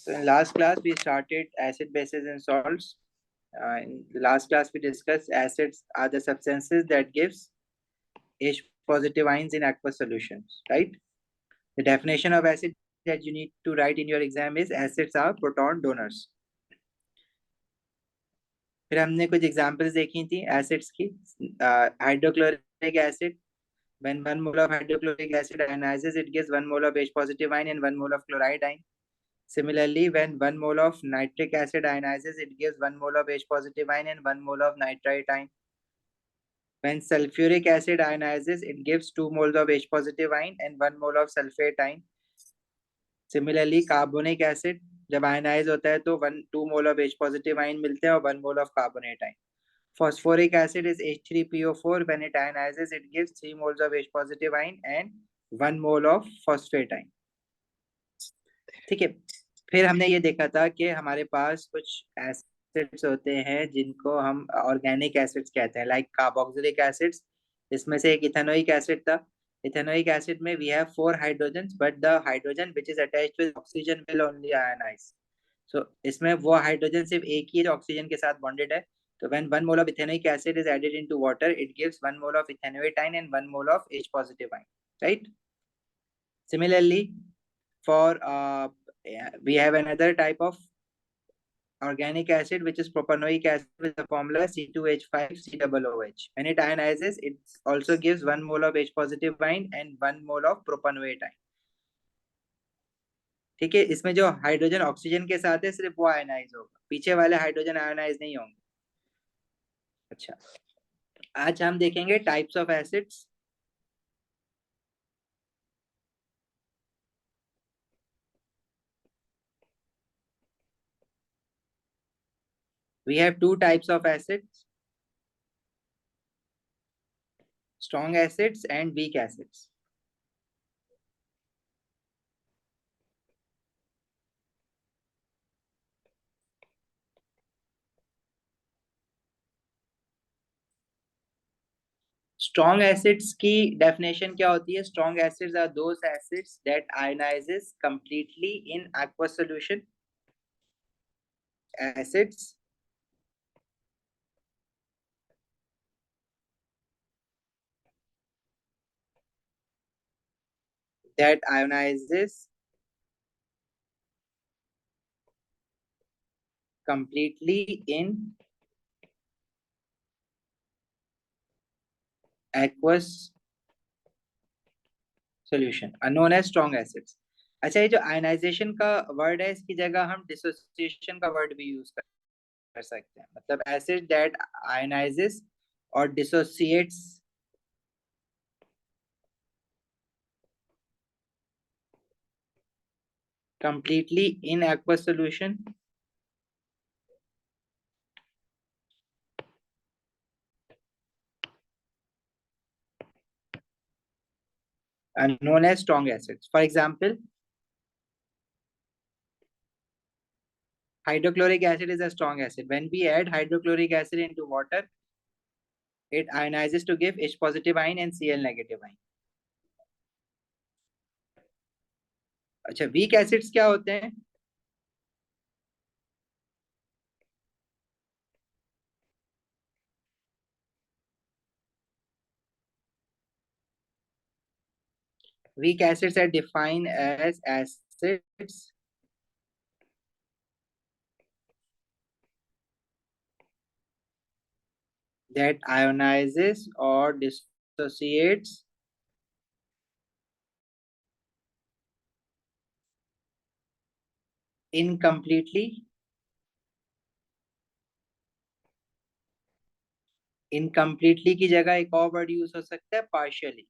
So in last class, we started acid, bases, and salts. In the last class, we discussed acids are the substances that gives H positive ions in aqueous solutions, right? The definition of acid that you need to write in your exam is acids are proton donors. फिर हमने कुछ examples देखी थी acids की. Hydrochloric acid, when 1 mole of hydrochloric acid ionizes, it gives 1 mole of H positive ion and 1 mole of chloride ion. Similarly, when 1 mole of nitric acid ionizes, it gives 1 mole of H positive ion and 1 mole of nitrite ion. When sulfuric acid ionizes, it gives 2 moles of H positive ion and 1 mole of sulfate ion. Similarly, carbonic acid जब ionise होता है तो 2 mole of H positive ion मिलते हैं और 1 mole of carbonate ion. Phosphoric acid is H3PO4. When it ionizes, it gives 3 moles of H positive ion and 1 mole of phosphate ion. ठीक है. फिर हमने ये देखा था कि हमारे पास कुछ एसिड्स होते हैं जिनको हम ऑर्गेनिक एसिड्स कहते हैं, लाइक कार्बोक्सिलिक एसिड्स. इसमें से एक इथेनोइक एसिड था. इथेनोइक एसिड में we have 4 hydrogens, but the hydrogen which is attached with oxygen will only ionize. So इसमें वो हाइड्रोजन सिर्फ एक ही ऑक्सीजन के साथ बॉन्डेड है. तो when 1 mole of ethanoic acid is added into water, it gives 1 mole of ethanoate ion and 1 mole of H positive ion, right? Similarly, for we have another type of organic acid which is propanoic acid with the formula C2H5COOH. When it ionizes, it also gives 1 mole of H positive ion and 1 mole of propanoate ion. ठीक है. इसमें जो hydrogen oxygen के साथ है सिर्फ वो ionise होगा, पीछे वाले हाइड्रोजन आयनाइज नहीं होंगे. अच्छा, आज हम देखेंगे types of acids. We have 2 types of acids: strong acids and weak acids. Strong acids की definition क्या होती है? Strong acids are those acids that ionizes completely in aqueous solution. Acids that ionizes completely in aqueous solution are known as strong acids. अच्छा, ये जो ionization का word है इसकी जगह हम डिसोसिएशन का वर्ड भी यूज कर सकते हैं. मतलब एसिड दैट आयनाइजेस और dissociates completely in aqueous solution are known as strong acids. For example, hydrochloric acid is a strong acid. When we add hydrochloric acid into water, it ionizes to give H positive ion and Cl negative ion. अच्छा, weak acids क्या होते हैं? Weak acids are defined as acids that ionizes or dissociates incompletely. Incompletely की जगह एक और word use हो सकता है, partially.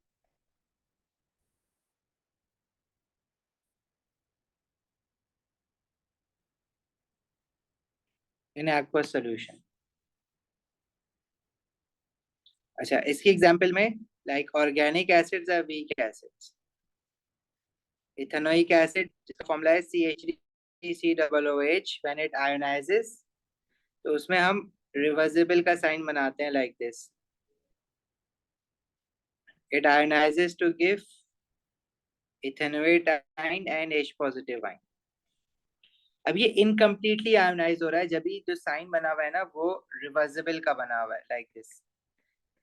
In aqueous solution. अच्छा, इसकी एग्जांपल में like organic acids are weak acids. Ethanoic acid formula है CH3COOH. When it ionizes, तो उसमें हम रिवर्सिबल का साइन बनाते हैं like this. It ionizes to give ethanoate ion and H positive ion. अब ये इनकम्प्लीटली आयोनाइज हो रहा है, जब भी जो साइन बना हुआ है ना वो रिवर्सिबल का बना हुआ है, लाइक दिस।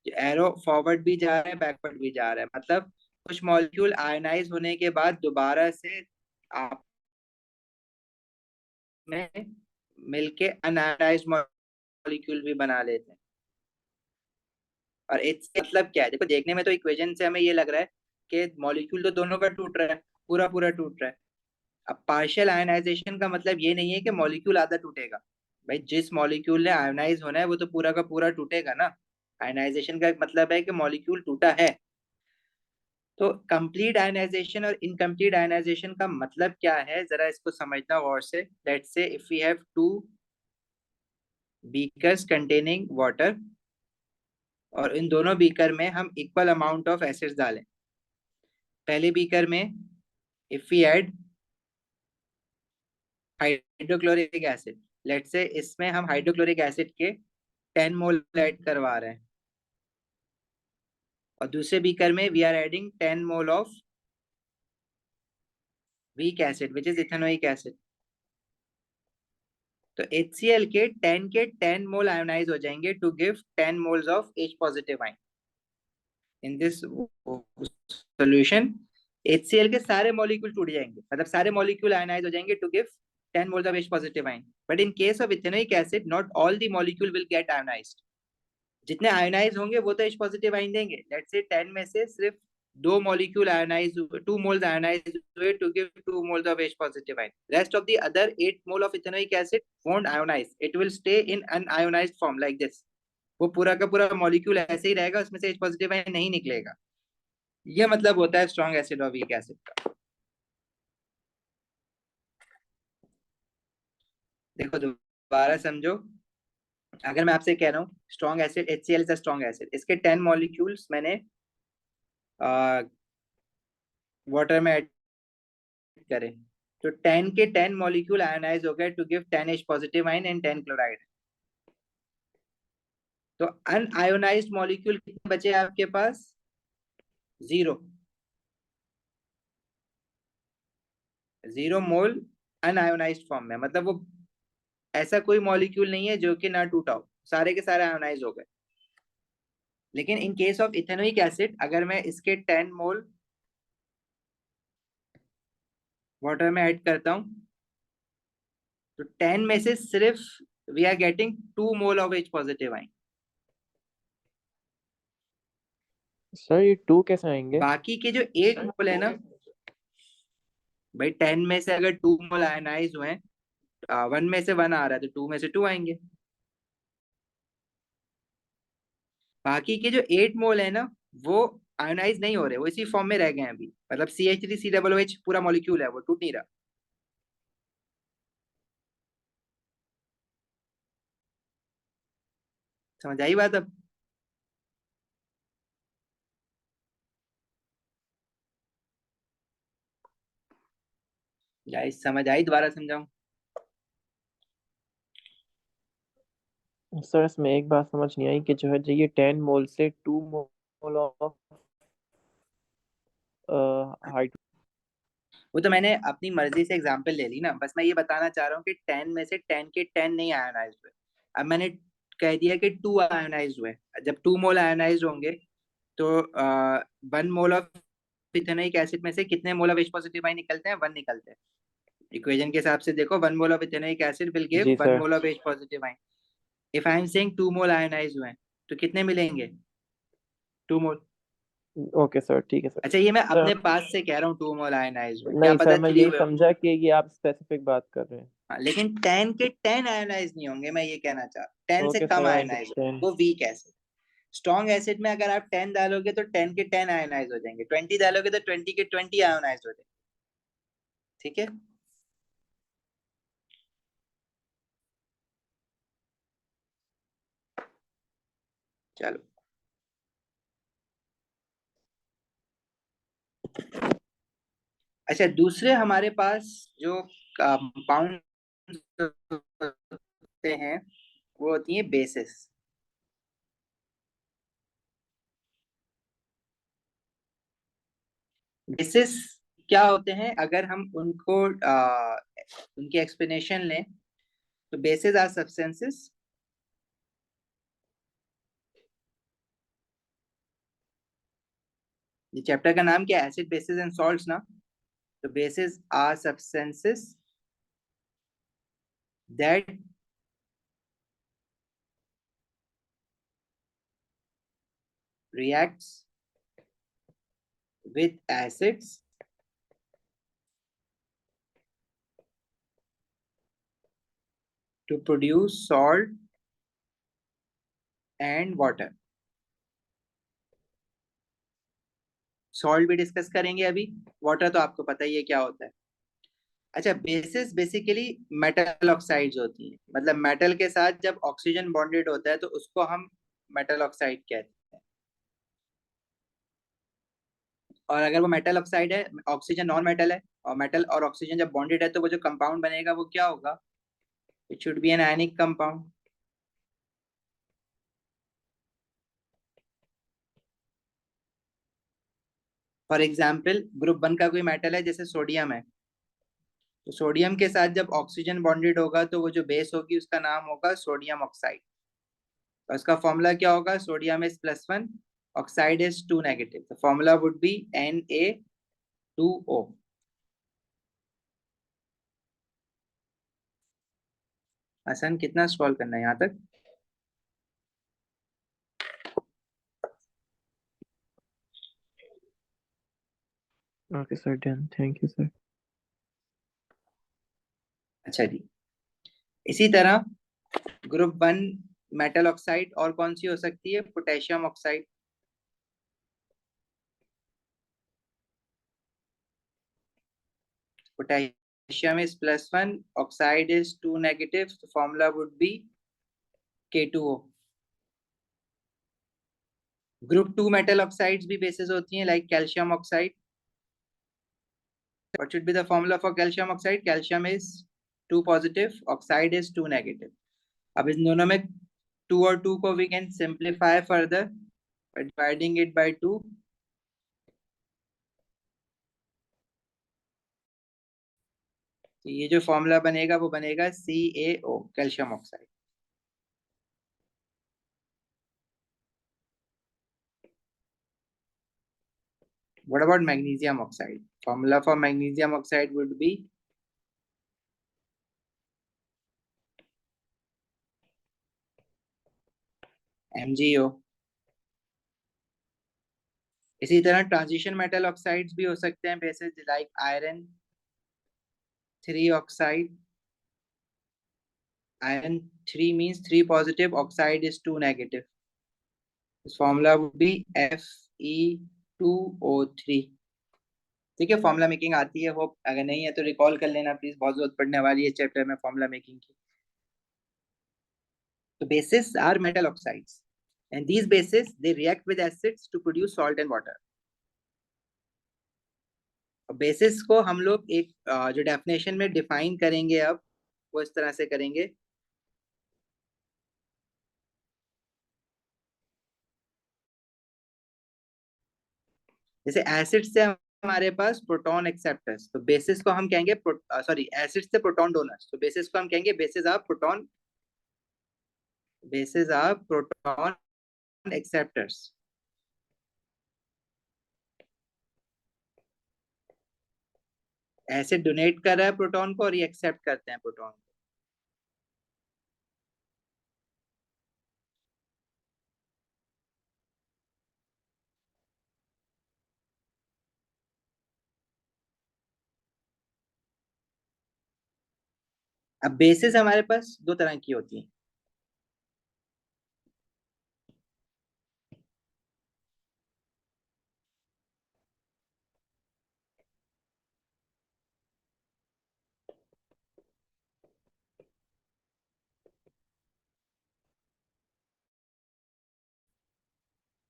एरो फॉरवर्ड भी जा रहा है, बैकवर्ड भी जा रहा है, मतलब कुछ मॉलिक्यूल आयोनाइज होने के बाद दोबारा से आप में मिलके अनआयोनाइज्ड मॉलिक्यूल भी बना लेते हैं। और इसका मतलब क्या है, देखो देखने में तो इक्वेशन से हमें ये लग रहा है कि मॉलिक्यूल तो दोनों का टूट रहा है, पूरा पूरा टूट रहा है। अब पार्शियल आयनाइजेशन का मतलब ये नहीं है कि मॉलिक्यूल आधा टूटेगा। भाई जिस मॉलिक्यूल ने आयोनाइज होना है वो तो पूरा का पूरा टूटेगा ना। आयनाइजेशन का मतलब है कि मॉलिक्यूल टूटा है। तो कंप्लीट आयनाइजेशन और इनकम्प्लीट आयनाइजेशन का मतलब क्या है, जरा इसको समझना गौर से। Let's say if we have two beakers containing water, और इन दोनों बीकर में हम इक्वल अमाउंट ऑफ एसिड्स डालें। पहले बीकर में if we add hydrochloric acid, let's say इसमें हम हाइड्रोक्लोरिक एसिड के 10 मोल ऐड करवा रहे हैं, और दूसरे बीकर में we are adding 10 mole of weak acid which is ethanoic acid. तो HCl के 10 मोल आयोनाइज हो जाएंगे to give 10 moles of H positive ion in this solution. HCl के सारे मॉलिक्यूल टूट जाएंगे, मतलब सारे मॉलिक्यूल आयनाइज हो जाएंगे to give 10 moles of H positive ion. But in case of ethanoic acid not all the molecule will get ionized. जितने ionize होंगे वो तो H पॉजिटिव आयन देंगे। लेट्स से 10 में से सिर्फ दो मॉलिक्यूल आयोनाइज, 2 मोल्स आयोनाइज हुए to give 2 moles of H positive ion. Rest of the other 8 mole of ethanoic acid won't ionize, it will stay in unionised form like this. वो पूरा का पूरा molecule ऐसे ही रहेगा, उसमें से H पॉजिटिव आयन नहीं निकलेगा। ये मतलब होता है स्ट्रॉन्ग एसिड और वीक एसिड का। देखो दोबारा समझो। अगर मैं आपसे कह रहा हूँ strong acid HCl is a strong acid, इसके 10 मॉलिक्यूल्स मैंने वाटर में ऐड करें, तो 10 के 10 मॉलिक्यूल आयोनाइज हो गए to give 10 H positive ion and 10 chloride. तो अनआयोनाइज्ड मॉलिक्यूल कितने बचे आपके पास? 0। 0 मोल अनआयोनाइज्ड फॉर्म में, मतलब वो ऐसा कोई मॉलिक्यूल नहीं है जो कि ना टूटा हो, सारे के सारे आयोनाइज हो गए। लेकिन इन केस ऑफ इथेनोइक एसिड अगर मैं इसके 10 मोल वाटर में ऐड करता हूं, तो 10 में से सिर्फ we are getting 2 mole of H positive ion. Sir ये 2 कैसे आएंगे? बाकी के जो 8 मोल है ना, भाई 10 में से अगर 2 मोल आयनाइज हुए, 1 में से 1 आ रहा है तो 2 में से 2 आएंगे। बाकी के जो 8 मोल है ना, वो आयोनाइज नहीं हो रहे, वो इसी फॉर्म में रह गए हैं अभी, मतलब CH3COOH पूरा मॉलिक्यूल है, वो टूट नहीं रहा। समझ आई बात अब? गाइस समझ आई? दोबारा समझाऊं? सर इसमें एक बात समझ नहीं आई कि जो है ये 10 मोल से 2 मोल ऑफ हाइड्रो। वो तो मैंने अपनी मर्जी से एग्जांपल ले ली ना, बस मैं ये बताना चाह रहा हूँ कि 10 में से 10 के 10 नहीं आयोनाइज हुए। अब मैंने कह दिया कि 2 आयोनाइज हुए। जब 2 मोल आयोनाइज होंगे तो 1 मोल ऑफ इथेनोइक एसिड में से कितने मोल ऑफ H पॉजिटिव आयन निकलते हैं? 1 निकलते हैं। इक्वेशन के हिसाब से देखो, 1 mole of ethanoic acid will give जी 1 sir. Mole of H positive ion. If I am saying 2 mole ionize हुए हैं, तो कितने मिलेंगे? 2 मोल। ओके सर, ठीक है सर। अच्छा, ये मैं सर अपने पास से कह रहा हूँ 2 मोल आयोनाइज हुए, क्या नहीं सर, पता मैं 3 यही हुए हो। समझा कि ये आप स्पेसिफिक बात कर रहे हैं। हाँ, लेकिन 10 के 10 आयोनाइज नहीं होंगे, मैं ये कहना चाह रहा हूँ। 10 से ओके कम सर, आई आयोनाइज होंगे, अंडरस्टैंड। वो वीक एसिड। स्ट्रॉन्ग एसिड में अगर आप 10 डालोगे तो 10 के 10 आयोनाइज हो जाएंगे, 20 डालोगे तो 20 के 20 आयोनाइज हो जाएंगे। ठीक है? चलो। अच्छा, दूसरे हमारे पास जो कंपाउंड होते हैं वो होती है बेसिस। बेसिस क्या होते हैं? अगर हम उनको उनकी एक्सप्लेनेशन लें तो बेसिस आर सब्सटेंसेस ये चैप्टर का नाम क्या है? एसिड बेसिस एंड सॉल्ट्स ना। तो bases are substances that reacts with acids to produce salt and water. Salt भी डिस्कस करेंगे अभी, वाटर तो आपको पता ही है क्या होता है। अच्छा, बेसिस बेसिकली मेटल ऑक्साइड्स होती हैं, मतलब मेटल के साथ जब ऑक्सीजन बॉन्डेड होता है तो उसको हम मेटल ऑक्साइड कहते हैं। और अगर वो मेटल ऑक्साइड है, ऑक्सीजन नॉन मेटल है, और मेटल और ऑक्सीजन जब बॉन्डेड है तो वो जो कंपाउंड बनेगा वो क्या होगा? It should be an ionic compound. For example group 1 का कोई मेटल है जैसे सोडियम है, तो सोडियम के साथ जब ऑक्सीजन बॉन्डेड होगा तो वो जो बेस होगी उसका नाम होगा सोडियम ऑक्साइड। और उसका फॉर्मूला क्या होगा? Sodium is +1, oxide is 2 negative, तो फॉर्मूला वुड बी Na2O। आसान, कितना सॉल्व करना है यहाँ तक? Okay sir, done, thank you sir. अच्छा जी, इसी तरह ग्रुप 1 मेटल ऑक्साइड और कौन सी हो सकती है? Potassium oxide. Potassium is +1, oxide is 2 negative, तो formula would be K2O। Group 2 metal oxides भी बेसिस होती हैं, like calcium oxide. What should be the formula for calcium oxide? Calcium is 2 positive, oxide is 2 negative. अब इन दोनों में 2 और 2 को we can simplify further by dividing it by 2. तो ये जो फॉर्मूला बनेगा वो बनेगा CaO, calcium oxide. What about magnesium oxide? Formula for magnesium oxide would be MgO। इसी तरह ट्रांजिशन मेटल ऑक्साइड्स भी हो सकते हैं basis, like iron 3 oxide. Iron 3 means 3 positive, oxide is 2 negative. This formula would be Fe2O3। ठीक है, formula making आती है, होप अगर नहीं है तो रिकॉल कर लेना प्लीज, बहुत जरूरत पड़ने वाली है चैप्टर में फॉर्मूला मेकिंग की। तो bases are metal oxides and these bases they react with acids to produce salt and water। Basis को हम लोग एक जो डेफिनेशन में डिफाइन करेंगे अब, वो इस तरह से करेंगे। जैसे एसिड से हमारे पास प्रोटॉन एक्सेप्टर्स, तो बेसिस को हम कहेंगे, सॉरी, एसिड से प्रोटॉन डोनर्स, तो बेसिस को हम कहेंगे basis of proton, basis of proton acceptors. Acid donate कर रहा है प्रोटॉन को और ये एक्सेप्ट करते हैं प्रोटॉन को। अब बेसिस हमारे पास दो तरह की होती है।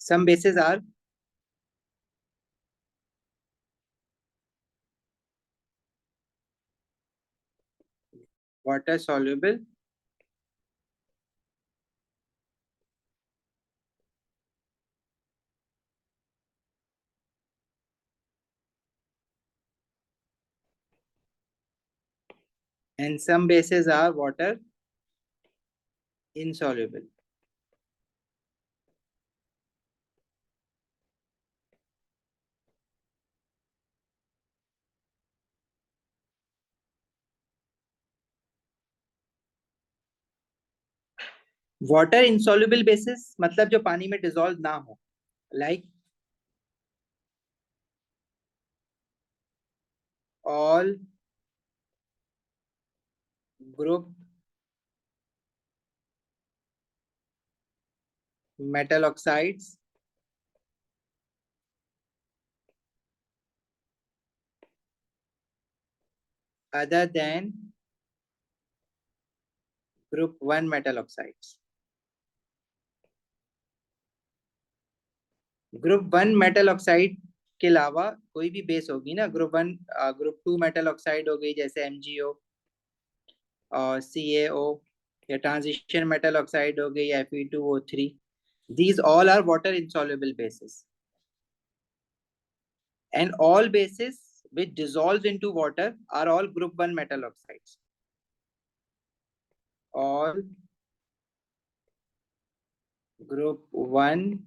Some bases are water soluble and some bases are water insoluble. Water insoluble bases मतलब जो पानी में डिसॉल्व ना हो, like all group metal oxides other than group 1 metal oxides. Group 1 metal oxide के अलावा कोई भी बेस होगी ना, ग्रुप 2 मेटल ऑक्साइड हो गई जैसे MgO और CaO, या ट्रांजिशन मेटल ऑक्साइड हो गई Fe2O3, these all are water insoluble bases, and all bases which dissolve into water are all group 1 metal oxides. All group 1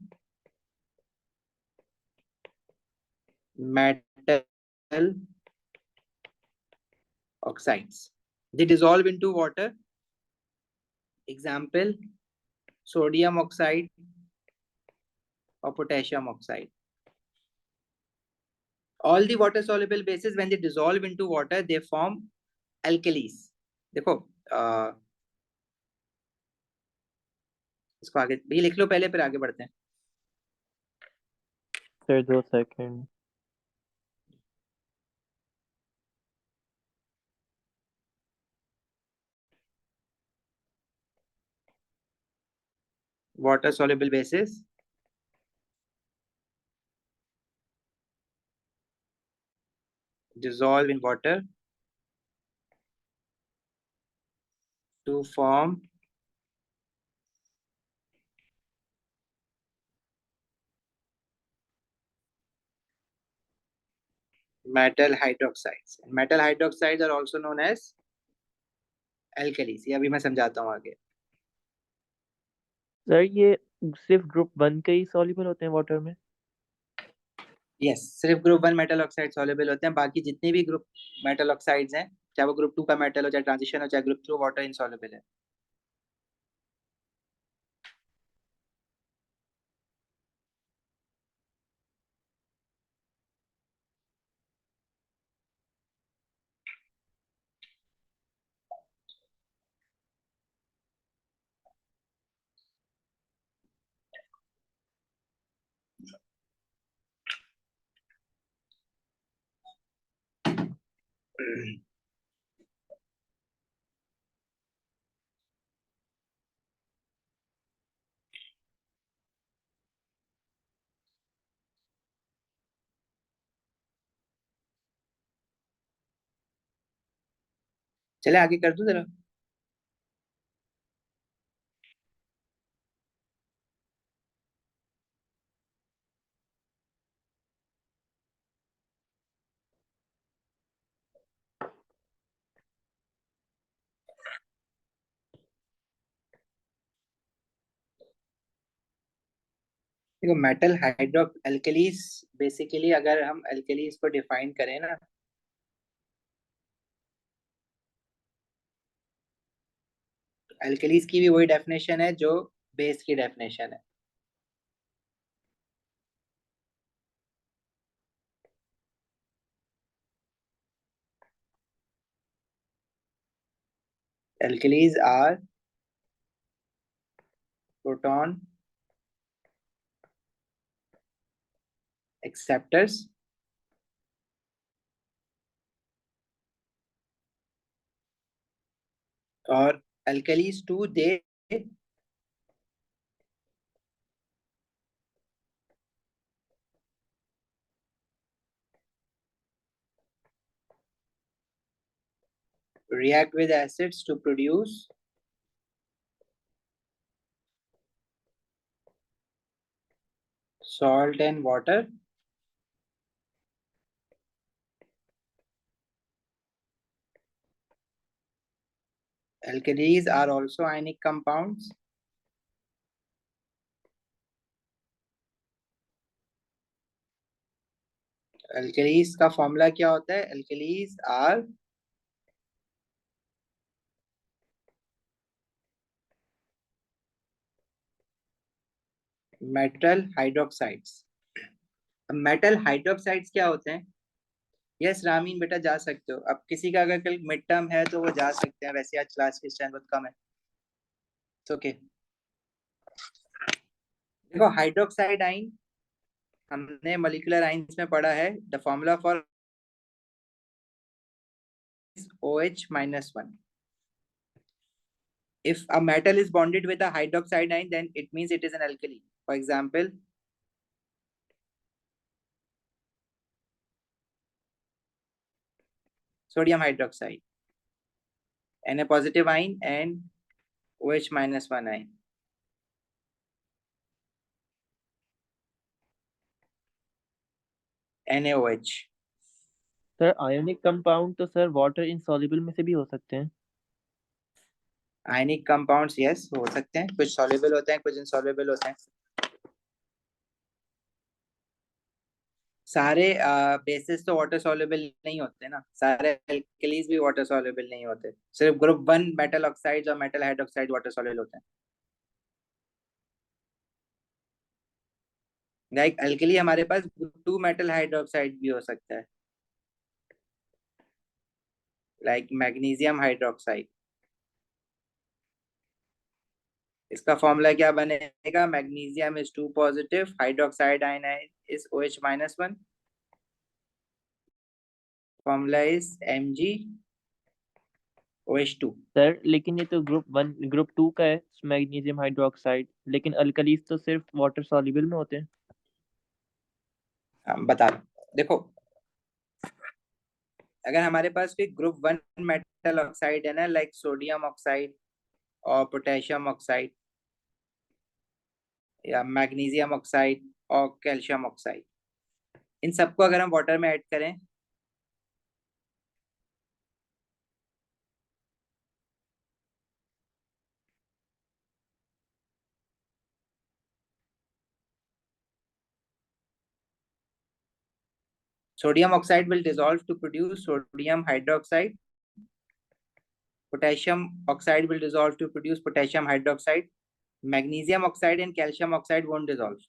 metal oxides, they dissolve into water. Example, sodium oxide or potassium oxide. All the water soluble bases, when they dissolve into water, they form alkalis. देखो इसको आगे भी लिख लो पहले, फिर आगे बढ़ते हैं. Sir 2 second. Water soluble bases dissolve in water to form metal hydroxides. Metal hydroxides are also known as alkalis. ये अभी मैं समझाता हूँ आगे. सर ये सिर्फ ग्रुप 1 के ही सॉल्युबल होते हैं वाटर में? यस, सिर्फ ग्रुप 1 मेटल ऑक्साइड सॉल्युबल होते हैं. बाकी जितने भी ग्रुप मेटल ऑक्साइड्स हैं, चाहे वो ग्रुप 2 का मेटल हो, चाहे ट्रांजिशन हो, चाहे ग्रुप 2 वाटर इनसॉल्युबल है. चले आगे कर दूं जरा. देखो, मेटल हाइड्रो एल्कलीस, बेसिकली अगर हम एल्कलीस को डिफाइन करें ना, एल्कलीस की भी वही डेफिनेशन है जो बेस की डेफिनेशन है. एल्कलीज आर प्रोटॉन एक्सेप्टर्स और alkalis too, they react with acids to produce salt and water. Alkalis are also ionic compounds. Alkalis का फॉर्मूला क्या होता है? Alkalis are metal hydroxides. Metal hydroxides क्या होते हैं? यस रामीन बेटा जा सकते हो। अब किसी का अगर कल मिड टर्म है तो वो जा सकते हैं, वैसे आज क्लास की स्ट्रेंथ बहुत कम है। ओके देखो हाइड्रोक्साइड आइन हमने मॉलिक्यूलर आइंस में पढ़ा है। The formula for OH-1. If a metal is bonded with a hydroxide ion, then it means it is an alkali. For example, sodium hydroxide, Na positive ion and OH-1 ion. NaOH. Sir ionic compound तो sir water insoluble में से भी हो सकते हैं। Ionic compounds yes हो सकते हैं, कुछ सॉल्युबल होते हैं कुछ इनसॉल्युबल होते हैं। सारे बेसिस तो वाटर सॉल्युबल नहीं होते ना, सारे एल्कलीज भी वाटर सॉल्युबल नहीं होते, सिर्फ ग्रुप 1 मेटल ऑक्साइड्स और मेटल हाइड्रोक्साइड वाटर सॉल्युबल होते हैं। लाइक अल्कली हमारे पास ग्रुप 2 मेटल हाइड्रोक्साइड भी हो सकता है, लाइक मैग्नीशियम हाइड्रोक्साइड। इसका फॉर्मूला क्या बनेगा? Magnesium is 2 positive, hydroxide ionide is OH-1। Formula is MgOH2। Sir लेकिन ये तो ग्रुप टू का है मैग्नीशियम हाइड्रोक्साइड, लेकिन अल्कलीज तो सिर्फ वाटर सॉल्युबल में होते हैं। बता रहा हूं देखो, अगर हमारे पास कोई ग्रुप 1 मेटल ऑक्साइड है ना, लाइक सोडियम ऑक्साइड और पोटेशियम ऑक्साइड या मैग्नीशियम ऑक्साइड और कैल्शियम ऑक्साइड, इन सबको अगर हम वाटर में ऐड करें, sodium oxide will dissolve to produce sodium hydroxide, potassium oxide will dissolve to produce potassium hydroxide, magnesium oxide and calcium oxide won't dissolve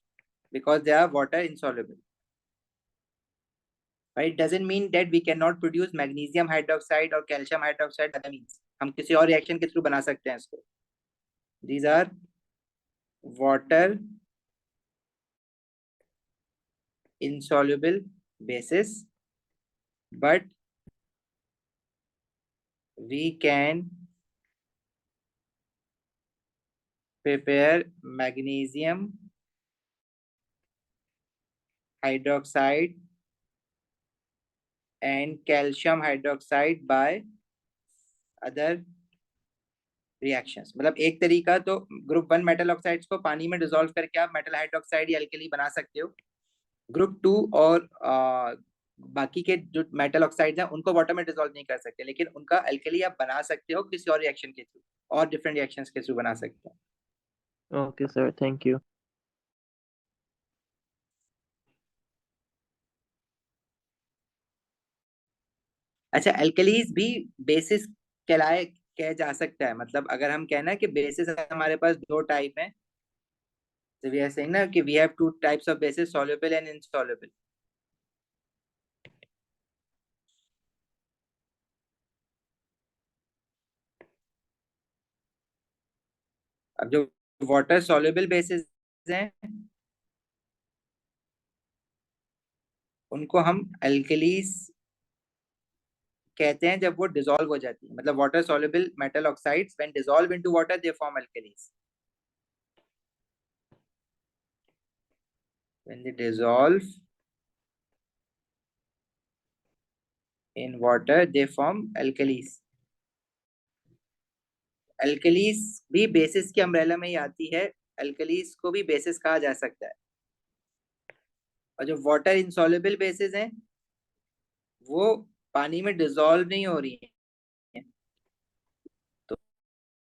because they are water insoluble. But it doesn't mean that we cannot produce magnesium hydroxide or calcium hydroxide other means. हम किसी और reaction के through बना सकते हैं इसको। These are water insoluble bases, but we can prepare magnesium hydroxide and calcium hydroxide by other reactions। मतलब एक तरीका तो ग्रुप 1 मेटल ऑक्साइड्स को पानी में डिसॉल्व करके आप मेटल हाइड्रोक्साइड या अल्कली बना सकते हो। ग्रुप 2 और बाकी के जो मेटल ऑक्साइड्स हैं उनको वाटर में डिसॉल्व नहीं कर सकते, लेकिन उनका अल्कली आप बना सकते हो किसी और रिएक्शन के थ्रू, और डिफरेंट रिएक्शंस के थ्रू बना सकते हो। Okay sir, thank you. अच्छा एल्कलीज भी बेसिस कहलाए कह जा सकता है, मतलब अगर हम कहना कि बेसिस हमारे पास दो टाइप हैं, तो वी आर सेइंग ना कि we have two types of bases, soluble and insoluble. अब जो वाटर सॉल्युबल बेसिस हैं उनको हम एल्कलीज कहते हैं जब वो डिसॉल्व हो जाती है, मतलब water soluble metal oxides when dissolve into water they form alkalis. When they dissolve in water they form alkalis. Alkalis भी बेसिस की अम्ब्रेला में ही आती है, एल्कलीज को भी बेसिस कहा जा सकता है। और जो वाटर इनसॉल्युबल बेसिस हैं वो पानी में डिसॉल्व नहीं हो रही है,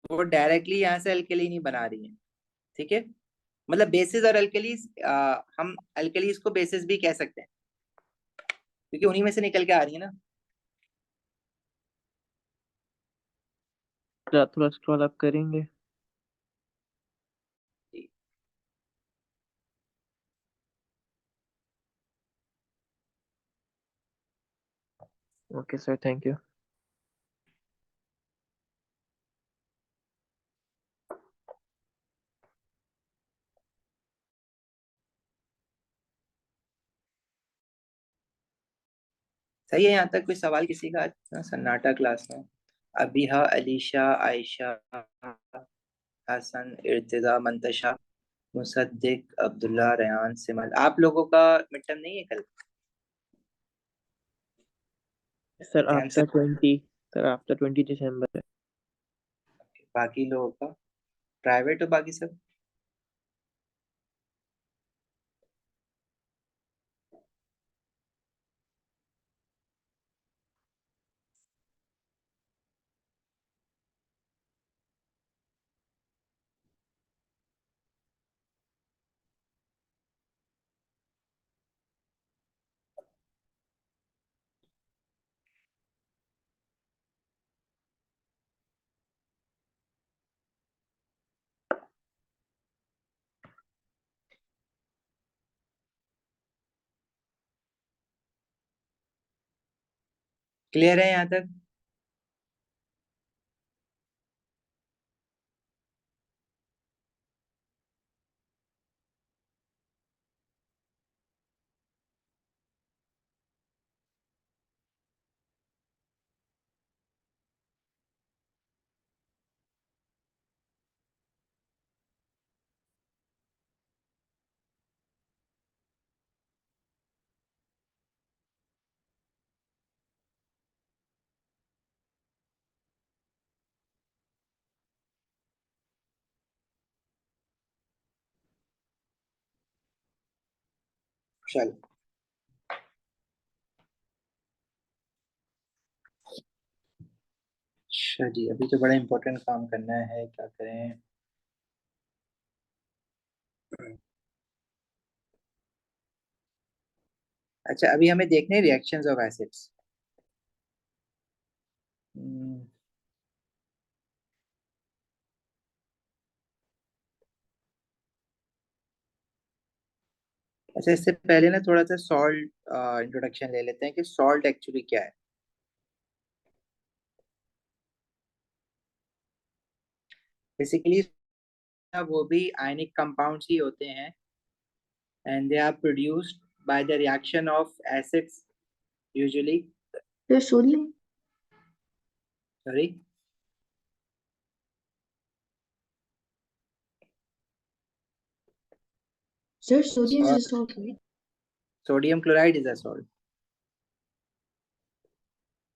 वो डायरेक्टली यहाँ से अल्केली नहीं बना रही है, ठीक है। मतलब बेसिस और अल्केलीज, हम अल्केलीज को बेसिस भी कह सकते हैं क्योंकि उन्हीं में से निकल के आ रही है ना। थोड़ा स्क्रॉल अप करेंगे। Okay sir, thank you. सही है यहाँ तक? कोई सवाल किसी का? सन्नाटा क्लास में। अबीहा, अलीशा, आयशा, हसन, इर्तिजा, मंतशा, मुसद्दिक, अब्दुल्ला, रेहान, सिमल। आप लोगों का मिड टर्म नहीं है कल? सर ध्यान से। आफ्टर 20, सर आफ्टर 20 दिसंबर है। बाकी लोगों का प्राइवेट और बाकी सब? क्लियर है यहाँ तक? चलो। अच्छा जी, अभी तो बड़ा इंपॉर्टेंट काम करना है, क्या करें? अच्छा, अभी हमें देखने रिएक्शंस ऑफ एसिड्स। अच्छा, इससे पहले ना थोड़ा सा सॉल्ट इंट्रोडक्शन ले लेते हैं कि सॉल्ट एक्चुअली क्या है। बेसिकली वो भी आयनिक कंपाउंड्स ही होते हैं, and they are produced by the reaction of acids usually. Sir, sodium. Sorry. Sir, sodium और is a salt, right? Sodium chloride is a salt.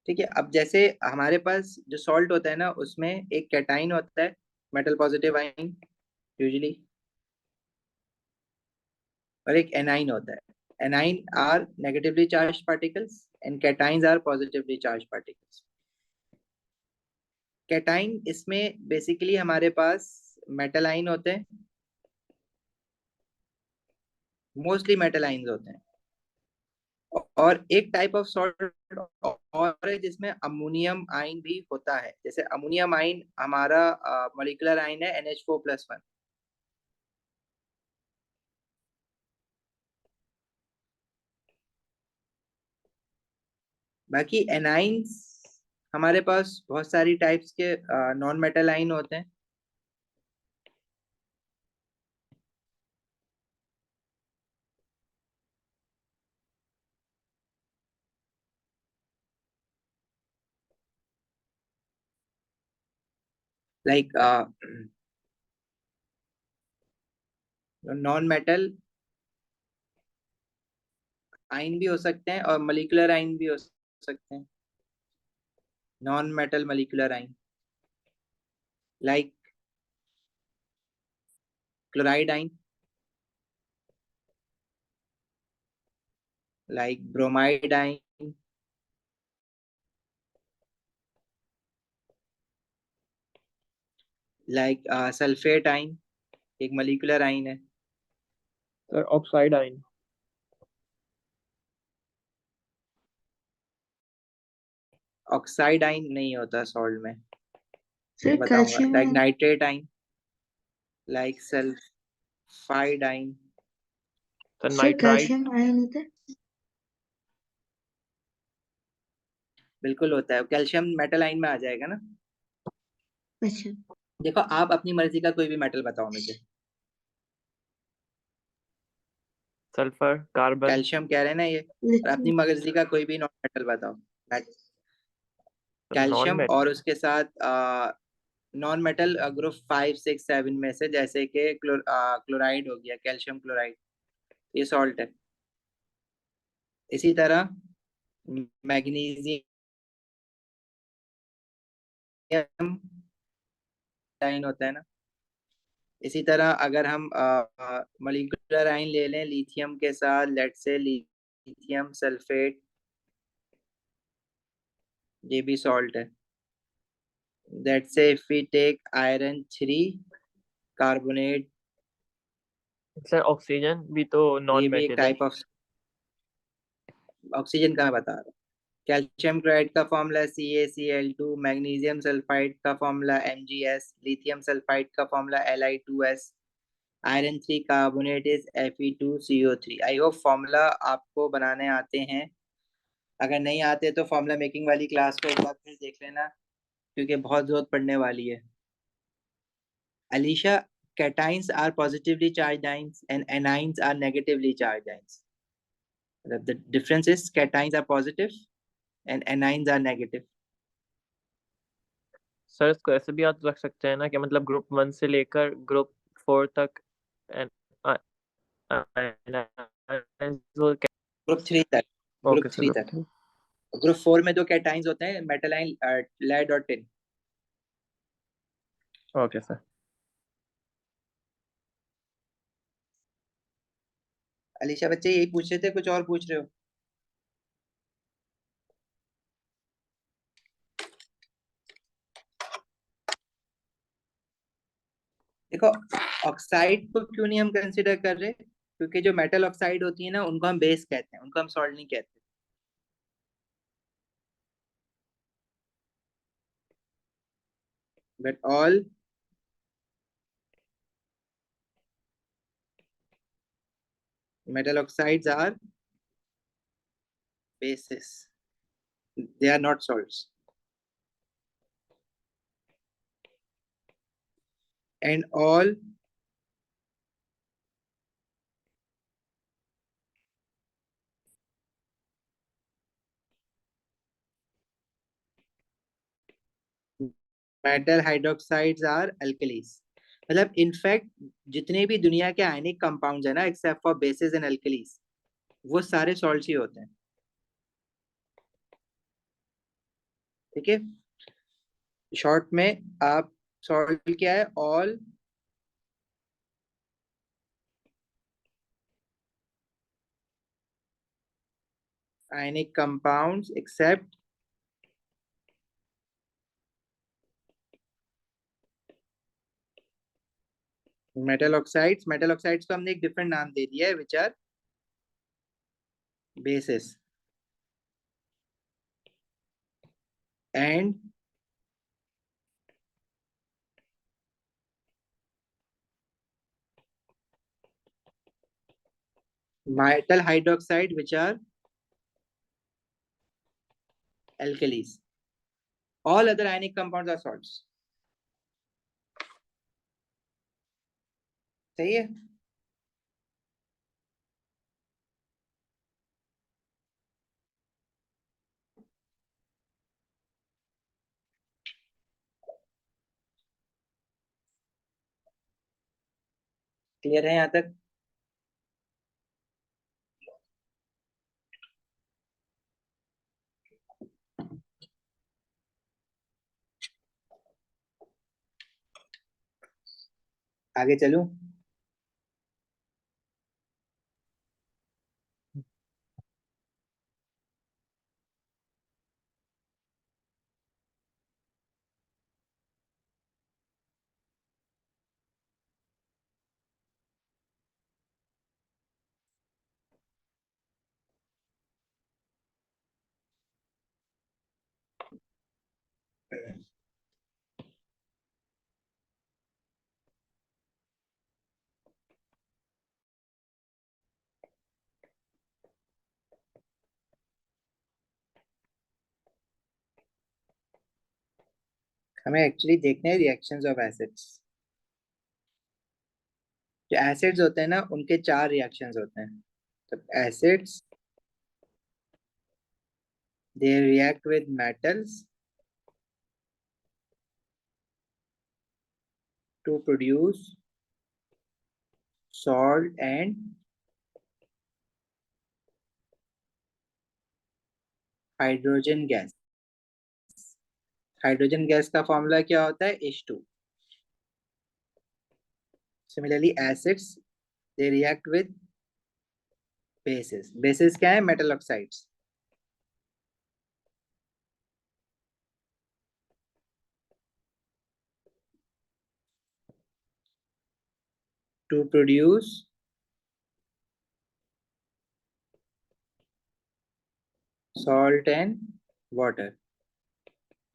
ठीक है, अब जैसे हमारे पास जो सॉल्ट होता है ना, उसमें एक कैटाइन होता है, मेटल पॉजिटिव आयन यूजुअली, और एक एनाइन होता है। Anion are negatively charge particles and cations are positively charge particles. Cation इसमें बेसिकली हमारे पास मेटल आइन होते हैं, मोस्टली मेटल आइंस होते हैं। और एक टाइप ऑफ सॉल्ट और है जिसमें अमोनियम आइन भी होता है। जैसे अमोनियम आइन हमारा मॉलिक्यूलर आइन है NH4+1। बाकी एनाइंस हमारे पास बहुत सारी टाइप्स के नॉन मेटल आइन होते हैं। लाइक नॉन मेटल आइन भी हो सकते हैं और मॉलिक्यूलर आइन भी हो सकते हैं। नॉन मेटल मॉलिक्यूलर आइन लाइक क्लोराइड आइन, लाइक ब्रोमाइड आइन, लाइक सल्फेट आइन, एक मॉलिक्यूलर आइन है। Sir oxide ion. ऑक्साइड आइन नहीं होता सॉल्ट में, सर बताऊंगा। Calcium like ion. नाइट्रेट आइन, लाइक सल्फाइड आइन। Sir sir nitrite. Calcium ion होता है। बिल्कुल होता है, कैल्शियम मेटल आइन में आ जाएगा ना। अच्छा। देखो आप अपनी मर्जी का कोई भी मेटल बताओ मुझे। Sulphur, carbon. कैल्शियम कह रहे हैं ना ये, और लिथियम। अपनी मर्जी का कोई भी नॉन मेटल बताओ। Non calcium metal. और उसके साथ नॉन मेटल ग्रुप 5 6 7 में से, जैसे कि क्लोराइड हो गया, कैल्शियम क्लोराइड, ये सॉल्ट है। इसी तरह मैग्नीशियम आयन होता है ना। इसी तरह अगर हम मॉलिक्यूलर आयन ले लें लिथियम के साथ, लेट से लिथियम सल्फेट, ये भी सॉल्ट है। That say if we take iron 3 carbonate, sir oxygen भी तो ये नॉन भी एक मेटल है। टाइप ऑफ ऑक्सीजन का मैं बता रहा हूँ। कैल्शियम क्लोराइड का फॉर्मूला CaCl2, मैग्नीशियम सल्फाइड का फॉर्मूला Mgs, लिथियम सल्फाइड का formula Li2s, iron 3 carbonate is Fe2CO3। I hope formula आपको बनाने आते हैं। अगर नहीं आते तो फॉर्मूला मेकिंग वाली क्लास को एक बार फिर देख लेना, क्योंकि बहुत जरूरत पड़ने वाली है। Alisha, cations are positively charged ions and anions are negatively charged ions. The difference is cations are positive and anions are negative. Sir इसको ऐसे भी याद रख सकते हैं ना कि मतलब ग्रुप 1 से लेकर ग्रुप 4 तक ओके ग्रुप 3 तक, ग्रुप सर, 3 तक। ग्रुप 4 में दो कैटाइंस होते हैं, मेटल आयन, लेड और टिन। Okay sir. अलीशा बच्चे यही पूछ रहे थे, कुछ और पूछ रहे हो? देखो ऑक्साइड को क्यों नहीं हम कंसिडर कर रहे, क्योंकि जो मेटल ऑक्साइड होती है ना, उनको हम बेस कहते हैं, उनको हम सॉल्ट नहीं कहते। But all metal oxides are bases, they are not salts. And all metal hydroxides are alkalis। मतलब इनफैक्ट जितने भी दुनिया के आयनिक कंपाउंड्स है ना, except for basis and alkalis, वो सारे सॉल्ट्स ही होते हैं। ठीक है, शॉर्ट में आप सॉल्ट क्या है, all ionic compounds except metal oxides. Metal oxides को हमने एक डिफरेंट नाम दे दिया है, which are bases. And metal hydroxide which are alkalis। all other ionic compounds are salts। सही है। क्लियर है यहाँ तक? आगे चलूं? हमें एक्चुअली देखने हैं रिएक्शंस ऑफ एसिड्स। जो एसिड्स होते हैं ना उनके चार रिएक्शंस होते हैं। तो acids they react with metals to produce salt and hydrogen gas. Hydrogen gas का फॉर्मूला क्या होता है? H2। Similarly acids they react with bases. Bases क्या है? Metal oxides. To produce salt and water.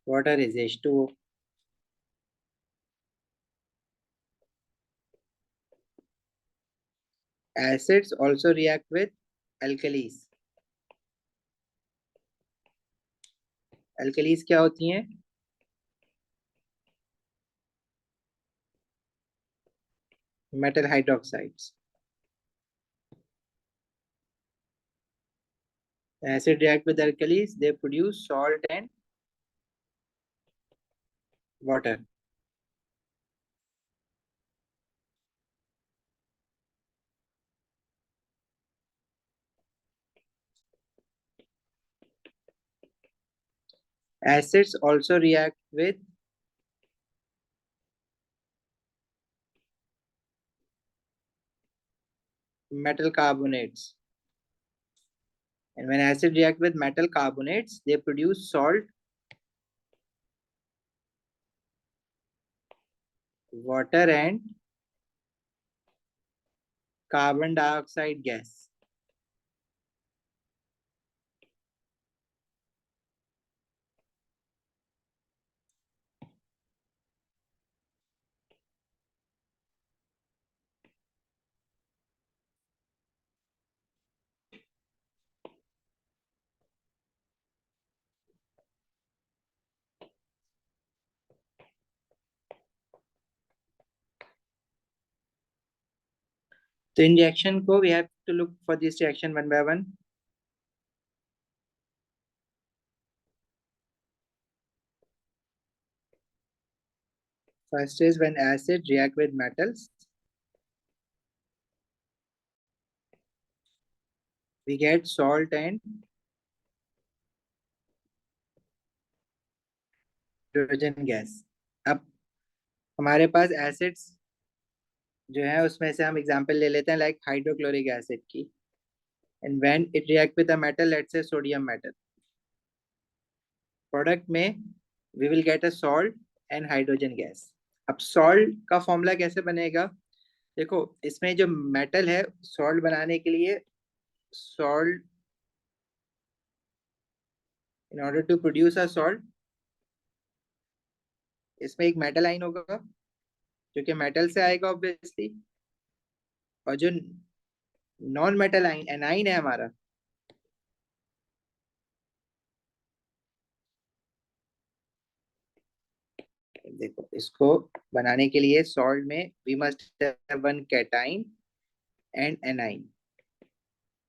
Water is H2O. Acids also react with alkalis. Alkalis क्या होती हैं? Metal hydroxides. Acid react with alkalis, they produce salt and water. Acids also react with metal carbonates. And when acid react with metal carbonates, they produce salt, water and carbon dioxide gas. तो इन reaction को we have to look for this reaction one by one. First is when acid react with metals, we get salt and hydrogen gas. अब हमारे पास acids जो है उसमें से हम example ले लेते हैं लाइक हाइड्रोक्लोरिक एसिड की। And when it react with a metal, let's say sodium metal, product में we will get a salt and hydrogen gas. अब सॉल्ट का फॉर्मूला कैसे बनेगा? देखो इसमें जो मेटल है, सॉल्ट बनाने के लिए salt, in order to produce a salt, इसमें एक मेटल आइन होगा जो कि मेटल से आएगा ऑब्वियसली, और जो नॉन मेटल आइन एनाइन है हमारा, देखो इसको बनाने के लिए सॉल्ट में we must have one cation and anion.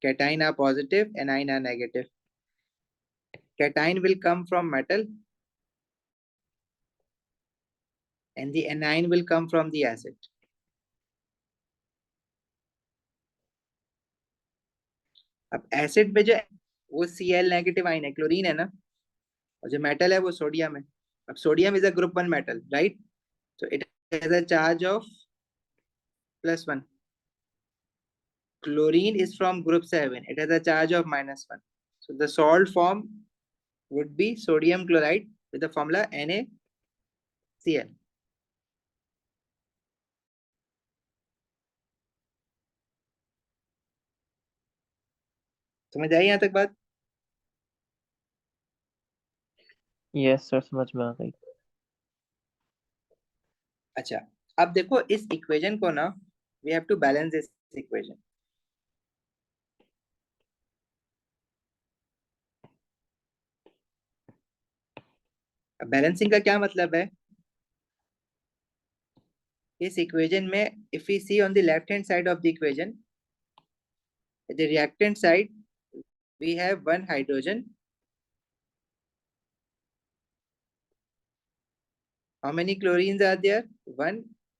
Cation are positive, anion are negative. Cation will come from metal and the anion will come from the acid. अब एसिड में जो वो Cl नेगेटिव आइन है, chlorine है ना, और जो metal है वो सोडियम है। अब sodium is a group 1 metal, right? So it has a charge of +1. Chlorine is from group 7. It has a charge of -1. So the salt form would be sodium chloride with the formula NaCl. समझ आई यहाँ तक बात? Yes sir, समझ में आ गई। अच्छा, अब देखो इस इक्वेशन को ना, we have to balance this equation. Balancing का क्या मतलब है? इस इक्वेशन में if we see on the left hand side of the equation, the reactant side we have one hydrogen. How many chlorines are there? One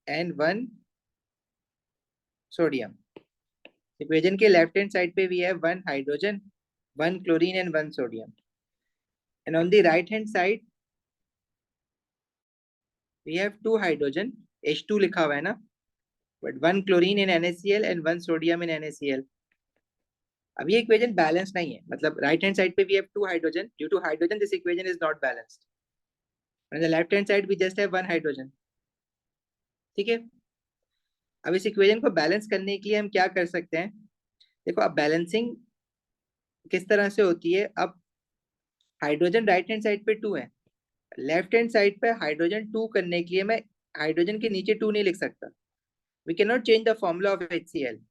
and one sodium. Equation के left hand side पे we have one hydrogen, one chlorine and one sodium. And on the right hand side we have two hydrogen, H2 लिखा हुआ है ना, but one chlorine in NaCl and one sodium in NaCl. अब ये equation balance नहीं है, मतलब right hand side पे we have two hydrogen, due to hydrogen this equation is not balanced. On the left hand side we just have one hydrogen. ठीक है. अब इस इक्वेशन को बैलेंस करने के लिए हम क्या कर सकते हैं? देखो, अब बैलेंसिंग किस तरह से होती है. अब हाइड्रोजन राइट हैंड साइड पे टू है, लेफ्ट हैंड साइड पे हाइड्रोजन टू करने के लिए मैं हाइड्रोजन के नीचे टू नहीं लिख सकता. We can not change the formula of HCl.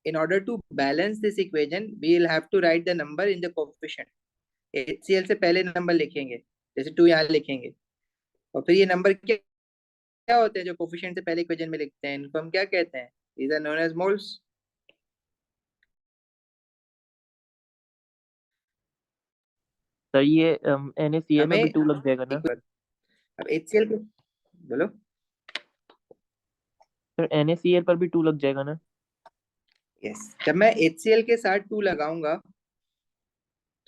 In order to balance this equation, we will have to write the number in the coefficient. HCl से पहले नंबर लिखेंगे, जैसे टू यहाँ लिखेंगे, और फिर ये नंबर क्या क्या होते हैं जो कोफिशिएंट से पहले इक्वेशन में लिखते हैं, इनको हम क्या कहते हैं? These are known as moles. Sir ये NaCl पर भी हमें 2 लग जाएगा ना? अब HCl को बोलो. सर NaCl पर भी 2 लग जाएगा ना? यस, जब मैं HCl के साथ टू लगाऊंगा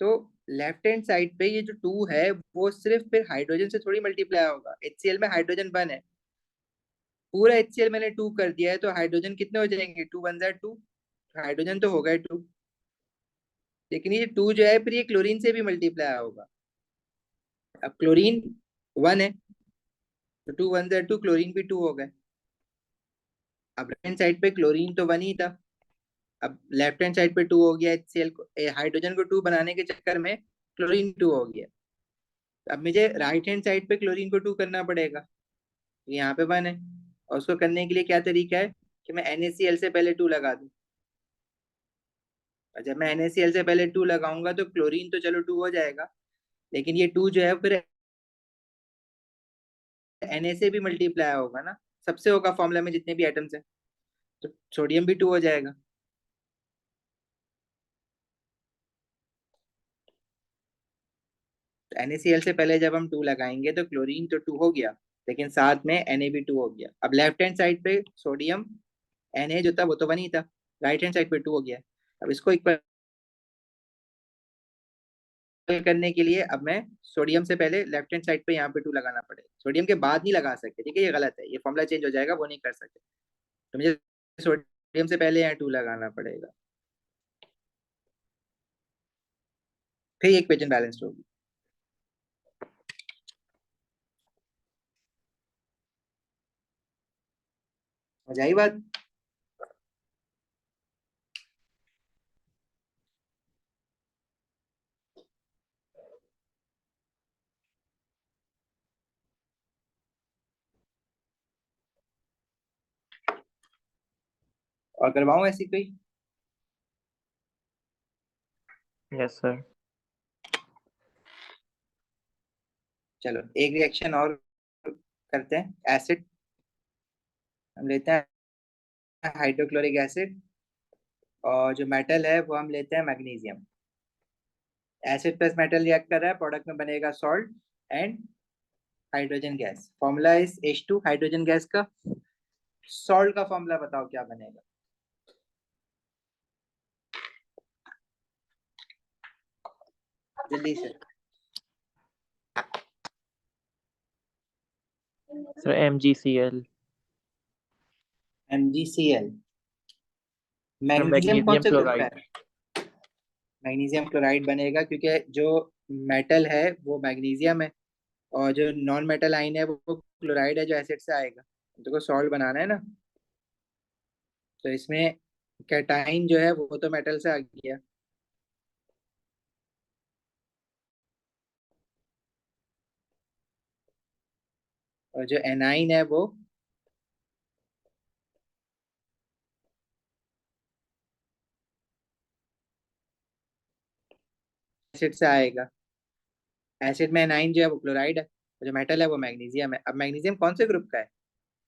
तो लेफ्ट हैंड साइड पे ये जो टू है वो सिर्फ फिर हाइड्रोजन से थोड़ी मल्टीप्लाई होगा. HCl में हाइड्रोजन वन है, पूरा HCl मैंने टू कर दिया है, तो हाइड्रोजन कितने हो जाएंगे? टू वन जार टू, हाइड्रोजन तो होगा टू. लेकिन ये टू जो है फिर ये क्लोरीन से भी मल्टीप्लाई होगा. अब क्लोरीन वन है तो टू वन जार टू, क्लोरीन भी टू हो गए. अब राइट हैंड साइड पे क्लोरीन तो वन ही था, अब लेफ्ट हैंड साइड पे टू हो गया. HCl को हाइड्रोजन को टू बनाने के चक्कर में क्लोरीन टू हो गया. अब मुझे राइट हैंड साइड पे क्लोरीन को टू करना पड़ेगा, यहाँ पे वन है, और उसको करने के लिए क्या तरीका है कि मैं NaCl से पहले टू लगा दूं. और जब मैं NaCl से पहले टू लगाऊंगा तो क्लोरीन तो चलो टू हो जाएगा, लेकिन ये टू जो है फिर Na से भी मल्टीप्लाई होगा ना, सबसे होगा फॉर्मूला में जितने भी एटम्स हैं, तो सोडियम भी टू हो जाएगा. तो NaCl से पहले जब हम टू लगाएंगे तो क्लोरीन तो टू हो गया, लेकिन साथ में Na भी टू हो गया. अब लेफ्ट हैंड साइड पे सोडियम Na जो था वो तो वन ही था, राइट हैंड साइड पे टू हो गया. अब इसको इक्वल करने के लिए अब मैं सोडियम से पहले लेफ्ट हैंड साइड पे यहाँ पे टू लगाना पड़ेगा, सोडियम के बाद नहीं लगा सकते. ठीक है, ये गलत है, ये फॉर्मूला चेंज हो जाएगा, वो नहीं कर सकते. तो मुझे सोडियम से पहले यहाँ टू लगाना पड़ेगा, फिर इक्वेशन बैलेंस्ड होगी. समझ आई बात? और करवाऊं ऐसी कोई? Yes sir. चलो एक रिएक्शन और करते हैं. एसिड हम लेते हैं हाइड्रोक्लोरिक एसिड, और जो मेटल है वो हम लेते हैं magnesium. Acid plus metal react कर रहा है, प्रोडक्ट में बनेगा salt and hydrogen gas. Formula is H2 hydrogen gas का. सॉल्ट का फॉर्मूला बताओ क्या बनेगा? जल्दी से. Sir MgCl. MgCl. Magnesium magnesium कौन से ग्रुप का क्लोराइड. है? मैग्नीशियम क्लोराइड बनेगा, क्योंकि जो मेटल है वो मैग्नीशियम है, और जो नॉन मेटल आइन है वो क्लोराइड है जो एसिड से आएगा. तो सॉल्ट बनाना है ना, तो इसमें कैटाइन जो है वो तो मेटल से आ गया, और जो एनाइन है वो एसिड से आएगा. एसिड में एनाइन जो है वो क्लोराइड है, और जो मेटल है वो मैग्नीशियम है. अब मैग्नीशियम कौन से ग्रुप का है?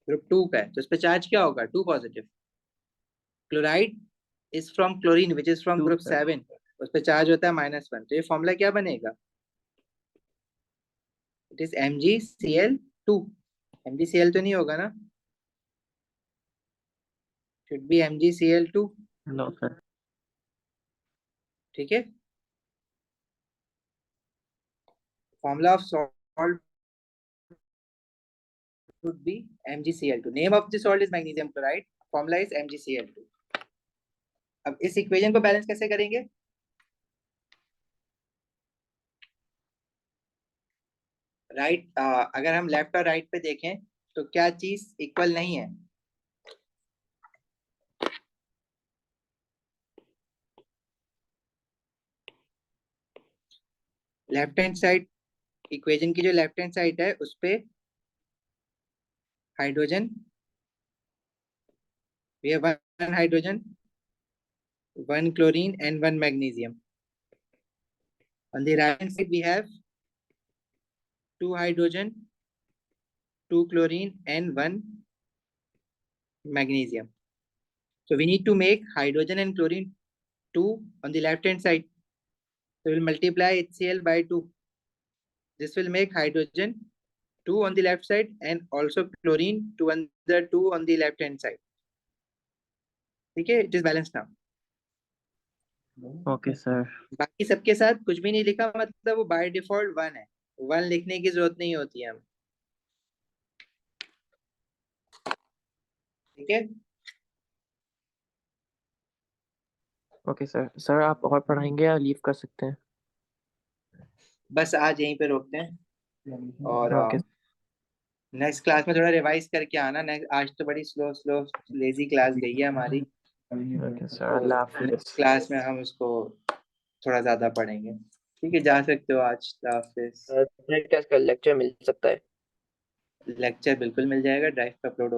ग्रुप 2 का है तो उस पर चार्ज क्या होगा? 2 positive. Chloride is from chlorine which is from 2 group sir 7, उस पर चार्ज होता है -1, तो ये फॉर्मूला क्या बनेगा? It is MgCl2। MgCl तो नहीं होगा ना, should be MgCl2। No sir ठीक है, formula of salt would be MgCl2. Name of the salt is magnesium chloride. Formula is MgCl2. अब इस इक्वेशन को बैलेंस कैसे करेंगे? राइट अगर हम लेफ्ट और राइट पे देखें तो क्या चीज इक्वल नहीं है? लेफ्ट हैंड साइड, इक्वेशन की जो लेफ्ट हैंड साइड है उस पे hydrogen, we have one hydrogen, one chlorine and one magnesium. On the right hand side we have two hydrogen, two chlorine and one magnesium. So we need to make hydrogen and chlorine 2 on the left hand side. So we'll multiply HCl by 2. This will make hydrogen 2 on the left side and also chlorine 2 another 2 on the left hand side. Okay, it is balanced now. Okay sir बाकी सबके साथ कुछ भी नहीं लिखा, मतलब वो by default 1 है, 1 लिखने की जरूरत नहीं होती है हम। ठीक है, ओके सर सर आप और पढ़ाएंगे या लीव कर सकते हैं? बस आज यहीं पे रोकते हैं और ओके नेक्स्ट क्लास में थोड़ा रिवाइज करके आना। नेक्स्ट आज तो बड़ी स्लो स्लो लेजी क्लास गई है हमारी, ओके सर अल्लाह हाफिज़ नेक्स्ट क्लास में हम उसको थोड़ा ज्यादा पढ़ेंगे। ठीक है, जा सकते हो आज। हाफिज। टेस्ट का लेक्चर मिल सकता है? लेक्चर बिल्कुल मिल जाएगा, ड्राइव पे अपलोड